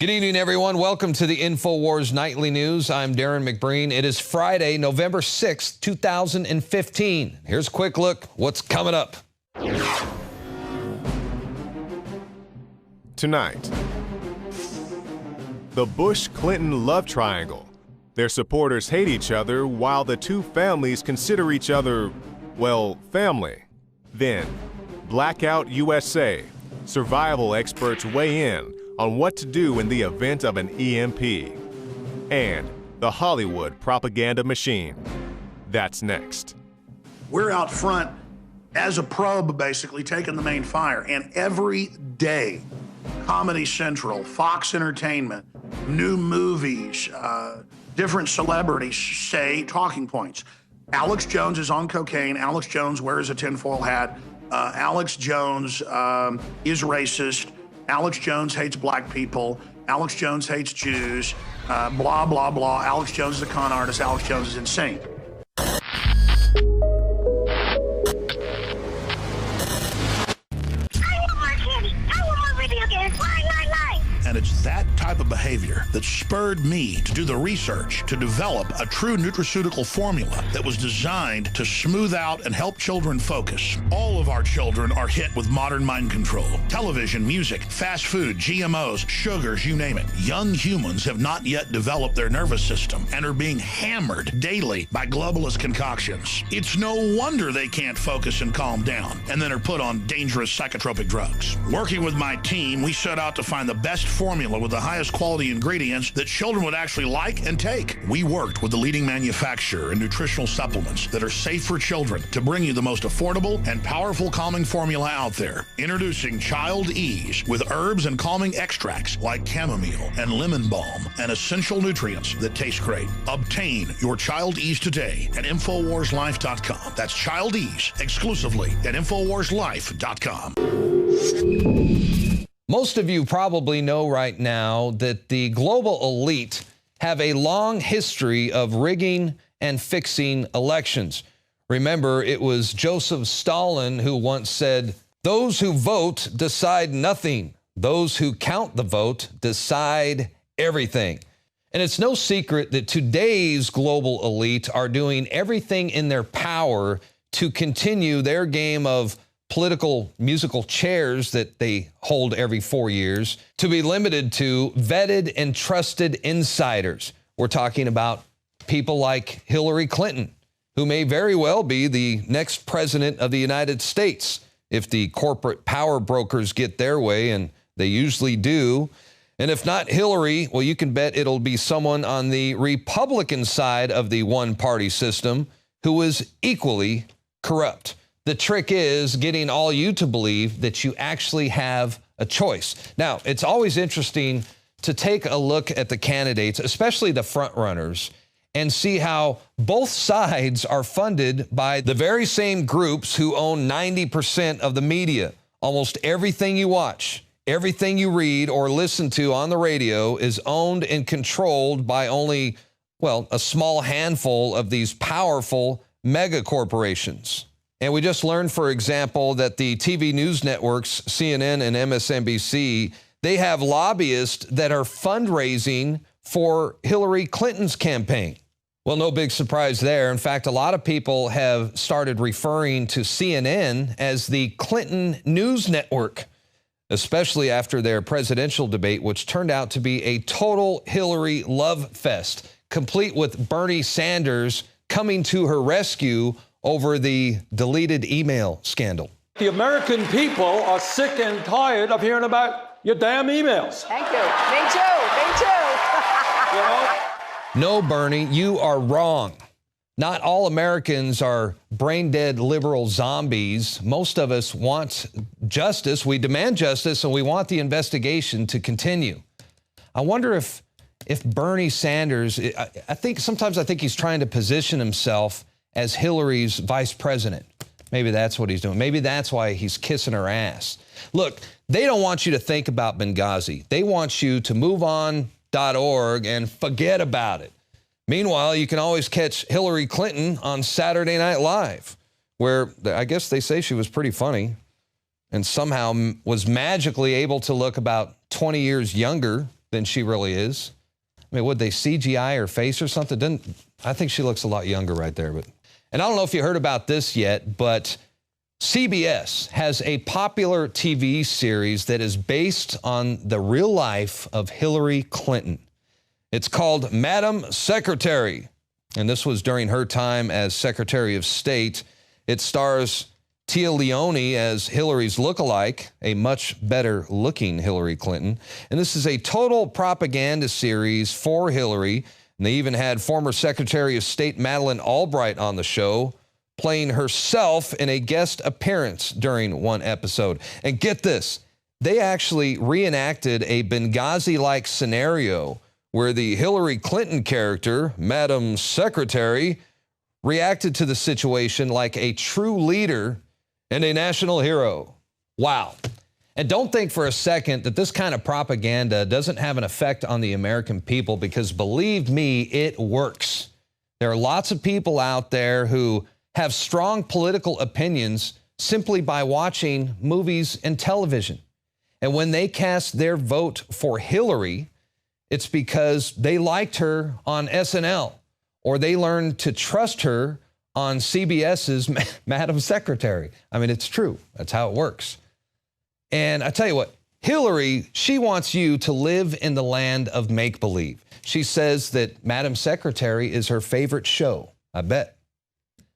Good evening, everyone. Welcome to the INFOWARS Nightly News. I'm Darren McBreen. It is Friday, November 6th, 2015. Here's a quick look what's coming up. Tonight, the Bush-Clinton love triangle. Their supporters hate each other while the two families consider each other, well, family. Then, Blackout USA. Survival experts weigh in on what to do in the event of an EMP. And the Hollywood propaganda machine. That's next. We're out front as a probe, basically, taking the main fire. And every day, Comedy Central, Fox Entertainment, new movies, different celebrities say talking points. Alex Jones is on cocaine. Alex Jones wears a tinfoil hat. Alex Jones is racist. Alex Jones hates black people. Alex Jones hates Jews. Blah, blah, blah. Alex Jones is a con artist. Alex Jones is insane. I want more candy. I want more video games. Lie. And it's that type of behavior that spurred me to do the research to develop a true nutraceutical formula that was designed to smooth out and help children focus. All of our children are hit with modern mind control. Television, music, fast food, GMOs, sugars, you name it. Young humans have not yet developed their nervous system and are being hammered daily by globalist concoctions. It's no wonder they can't focus and calm down and then are put on dangerous psychotropic drugs. Working with my team, we set out to find the best formula with the highest quality ingredients that children would actually like and take. We worked with the leading manufacturer in nutritional supplements that are safe for children to bring you the most affordable and powerful calming formula out there. Introducing Child Ease with herbs and calming extracts like chamomile and lemon balm and essential nutrients that taste great. Obtain your Child Ease today at InfoWarsLife.com. That's Child Ease exclusively at InfoWarsLife.com. Most of you probably know right now that the global elite have a long history of rigging and fixing elections. Remember, it was Joseph Stalin who once said, "Those who vote decide nothing. Those who count the vote decide everything." And it's no secret that today's global elite are doing everything in their power to continue their game of political musical chairs that they hold every 4 years to be limited to vetted and trusted insiders. We're talking about people like Hillary Clinton, who may very well be the next president of the United States if the corporate power brokers get their way, and they usually do. And if not Hillary, well, you can bet it'll be someone on the Republican side of the one-party system who is equally corrupt. The trick is getting all you to believe that you actually have a choice. Now, it's always interesting to take a look at the candidates, especially the front runners, and see how both sides are funded by the very same groups who own 90% of the media. Almost everything you watch, everything you read or listen to on the radio is owned and controlled by only, well, a small handful of these powerful mega corporations. And we just learned, for example, that the TV news networks, CNN and MSNBC, they have lobbyists that are fundraising for Hillary Clinton's campaign. Well, no big surprise there. In fact, a lot of people have started referring to CNN as the Clinton News Network, especially after their presidential debate, which turned out to be a total Hillary love fest, complete with Bernie Sanders coming to her rescue over the deleted email scandal. The American people are sick and tired of hearing about your damn emails. Thank you. Me too. You know? No, Bernie, you are wrong. Not all Americans are brain-dead liberal zombies. Most of us want justice. We demand justice, and we want the investigation to continue. I wonder if Bernie Sanders, sometimes I think he's trying to position himself as Hillary's vice president. Maybe that's what he's doing. Maybe that's why he's kissing her ass. Look, they don't want you to think about Benghazi. They want you to move on.org and forget about it. Meanwhile, you can always catch Hillary Clinton on Saturday Night Live, where I guess they say she was pretty funny and somehow was magically able to look about 20 years younger than she really is. I mean, would they CGI her face or something? I think she looks a lot younger right there. And I don't know if you heard about this yet, but CBS has a popular TV series that is based on the real life of Hillary Clinton. It's called Madam Secretary, and this was during her time as Secretary of State. It stars Tia Leone as Hillary's lookalike, a much better looking Hillary Clinton. And this is a total propaganda series for Hillary. And they even had former Secretary of State Madeleine Albright on the show, playing herself in a guest appearance during one episode. And get this, they actually reenacted a Benghazi-like scenario where the Hillary Clinton character, Madam Secretary, reacted to the situation like a true leader and a national hero. Wow. And don't think for a second that this kind of propaganda doesn't have an effect on the American people, because believe me, it works. There are lots of people out there who have strong political opinions simply by watching movies and television. And when they cast their vote for Hillary, it's because they liked her on SNL, or they learned to trust her on CBS's Madam Secretary. I mean, it's true. That's how it works. And I tell you what, Hillary, she wants you to live in the land of make-believe. She says that Madam Secretary is her favorite show. I bet.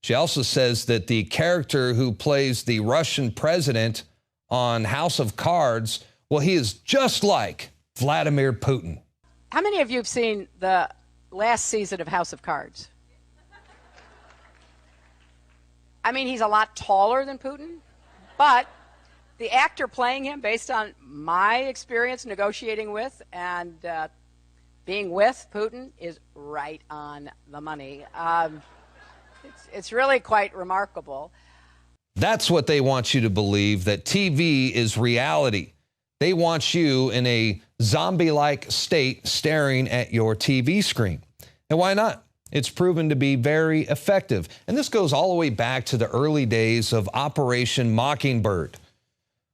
She also says that the character who plays the Russian president on House of Cards, well, he is just like Vladimir Putin. How many of you have seen the last season of House of Cards? I mean, he's a lot taller than Putin, but the actor playing him, based on my experience negotiating with and being with Putin, is right on the money. It's really quite remarkable. That's what they want you to believe, that TV is reality. They want you in a zombie-like state staring at your TV screen. And why not? It's proven to be very effective. And this goes all the way back to the early days of Operation Mockingbird.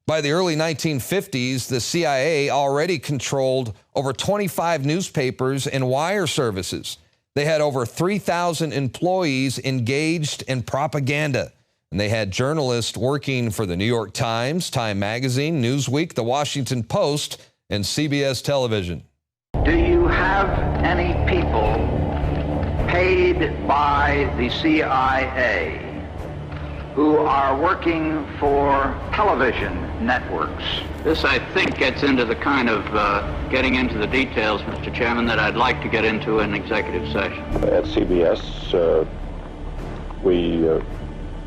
By the early 1950s, the CIA already controlled over 25 newspapers and wire services. They had over 3,000 employees engaged in propaganda. And they had journalists working for the New York Times, Time Magazine, Newsweek, The Washington Post, and CBS Television. Do you have any people paid by the CIA who are working for television networks? This, I think, gets into the kind of getting into the details, Mr. Chairman, that I'd like to get into in executive session. At CBS, we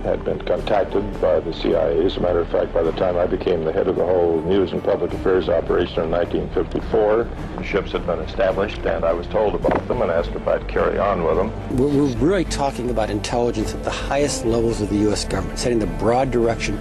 had been contacted by the CIA. As a matter of fact, by the time I became the head of the whole news and public affairs operation in 1954, ships had been established, and I was told about them and asked if I'd carry on with them. We're really talking about intelligence at the highest levels of the U.S. government, setting the broad direction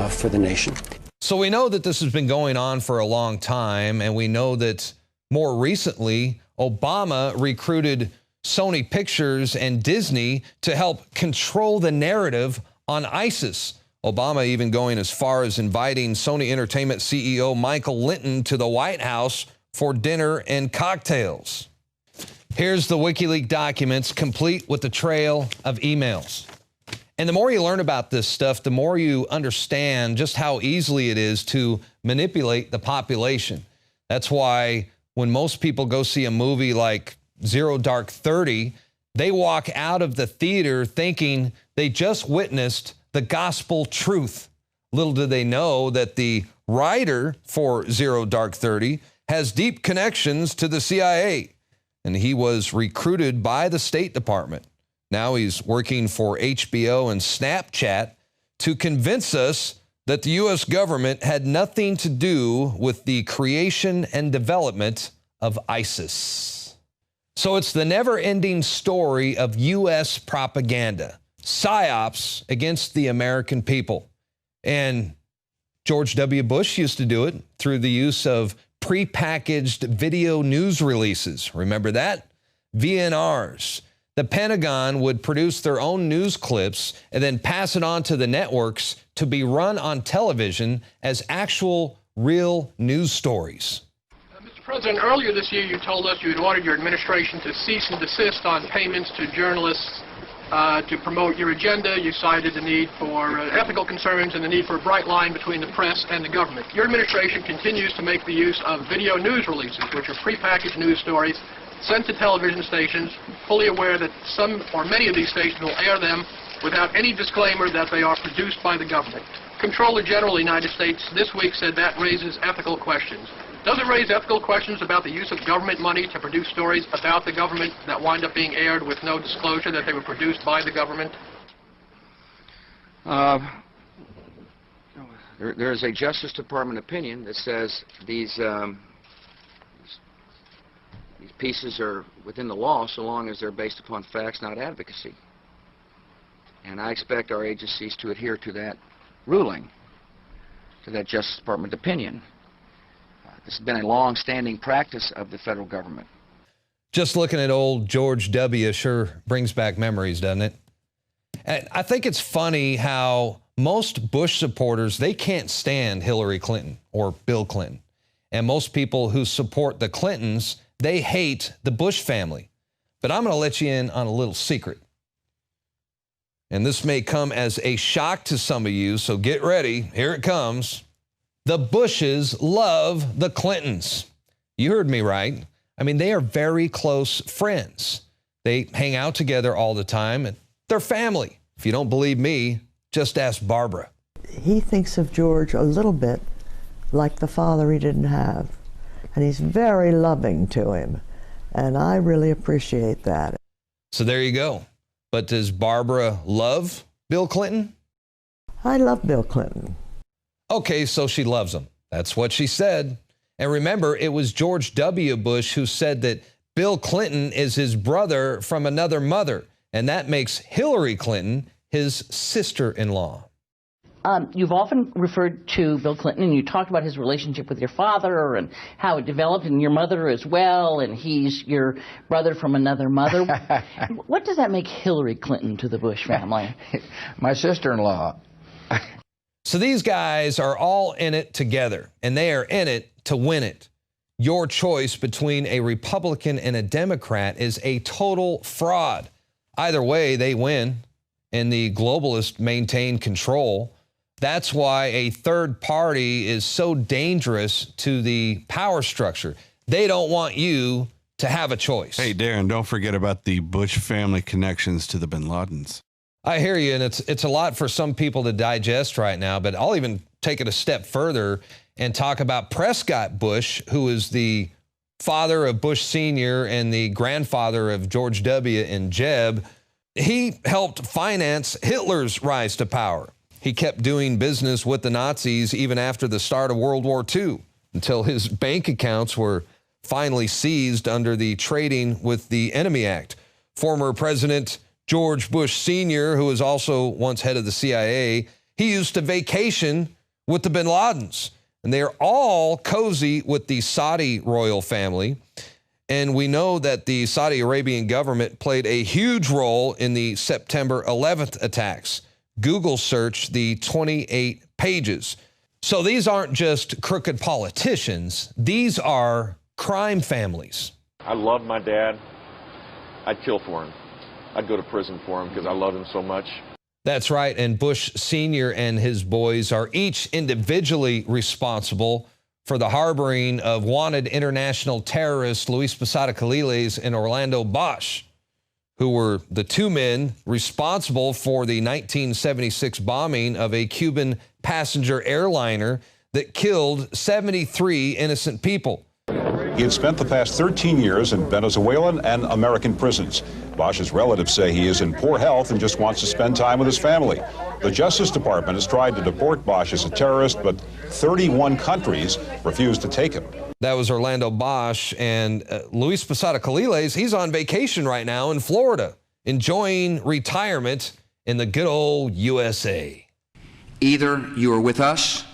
for the nation. So we know that this has been going on for a long time, and we know that more recently, Obama recruited Sony Pictures and Disney to help control the narrative on ISIS. Obama even going as far as inviting Sony Entertainment CEO Michael Linton to the White House for dinner and cocktails. Here's the WikiLeaks documents, complete with the trail of emails. And the more you learn about this stuff, the more you understand just how easily it is to manipulate the population. That's why when most people go see a movie like Zero Dark 30, they walk out of the theater thinking they just witnessed the gospel truth. Little do they know that the writer for Zero Dark 30 has deep connections to the CIA, and he was recruited by the State Department. Now he's working for HBO and Snapchat to convince us that the U.S. government had nothing to do with the creation and development of ISIS. So it's the never-ending story of U.S. propaganda, psyops against the American people. And George W. Bush used to do it through the use of prepackaged video news releases. Remember that? VNRs. The Pentagon would produce their own news clips and then pass it on to the networks to be run on television as actual real news stories. President, earlier this year you told us you had ordered your administration to cease and desist on payments to journalists to promote your agenda. You cited the need for ethical concerns and the need for a bright line between the press and the government. Your administration continues to make the use of video news releases, which are prepackaged news stories sent to television stations, fully aware that some or many of these stations will air them without any disclaimer that they are produced by the government. Comptroller General of the United States this week said that raises ethical questions. Does it raise ethical questions about the use of government money to produce stories about the government that wind up being aired with no disclosure that they were produced by the government? There is a Justice Department opinion that says these pieces are within the law so long as they're based upon facts, not advocacy. And I expect our agencies to adhere to that ruling, to that Justice Department opinion. This has been a long-standing practice of the federal government. Just looking at old George W. sure brings back memories, doesn't it? And I think it's funny how most Bush supporters, they can't stand Hillary Clinton or Bill Clinton. And most people who support the Clintons, they hate the Bush family. But I'm going to let you in on a little secret. And this may come as a shock to some of you, so get ready. Here it comes. The Bushes love the Clintons. You heard me right. I mean, they are very close friends. They hang out together all the time, and they're family. If you don't believe me, just ask Barbara. He thinks of George a little bit like the father he didn't have, and he's very loving to him, and I really appreciate that. So there you go. But does Barbara love Bill Clinton? I love Bill Clinton. Okay, so she loves him. That's what she said. And remember, it was George W. Bush who said that Bill Clinton is his brother from another mother, and that makes Hillary Clinton his sister-in-law. You've often referred to Bill Clinton, and you talked about his relationship with your father and how it developed, and your mother as well, and he's your brother from another mother. What does that make Hillary Clinton to the Bush family? My sister-in-law. So these guys are all in it together, and they are in it to win it. Your choice between a Republican and a Democrat is a total fraud. Either way, they win, and the globalists maintain control. That's why a third party is so dangerous to the power structure. They don't want you to have a choice. Hey, Darren, don't forget about the Bush family connections to the bin Ladens. I hear you, and it's a lot for some people to digest right now, but I'll even take it a step further and talk about Prescott Bush, who is the father of Bush Sr. and the grandfather of George W. and Jeb. He helped finance Hitler's rise to power. He kept doing business with the Nazis even after the start of World War II, until his bank accounts were finally seized under the Trading with the Enemy Act. Former President George Bush Sr., who was also once head of the CIA, he used to vacation with the bin Ladens. And they are all cozy with the Saudi royal family. And we know that the Saudi Arabian government played a huge role in the September 11th attacks. Google search the 28 pages. So these aren't just crooked politicians. These are crime families. I love my dad. I'd kill for him. I'd go to prison for him because I love him so much. That's right, and Bush Sr. and his boys are each individually responsible for the harboring of wanted international terrorist Luis Posada Caliles and Orlando Bosch, who were the two men responsible for the 1976 bombing of a Cuban passenger airliner that killed 73 innocent people. He had spent the past 13 years in Venezuelan and American prisons. Bosch's relatives say he is in poor health and just wants to spend time with his family. The Justice Department has tried to deport Bosch as a terrorist, but 31 countries refused to take him. That was Orlando Bosch, and Luis Posada Caliles, he's on vacation right now in Florida, enjoying retirement in the good old USA. Either you are with us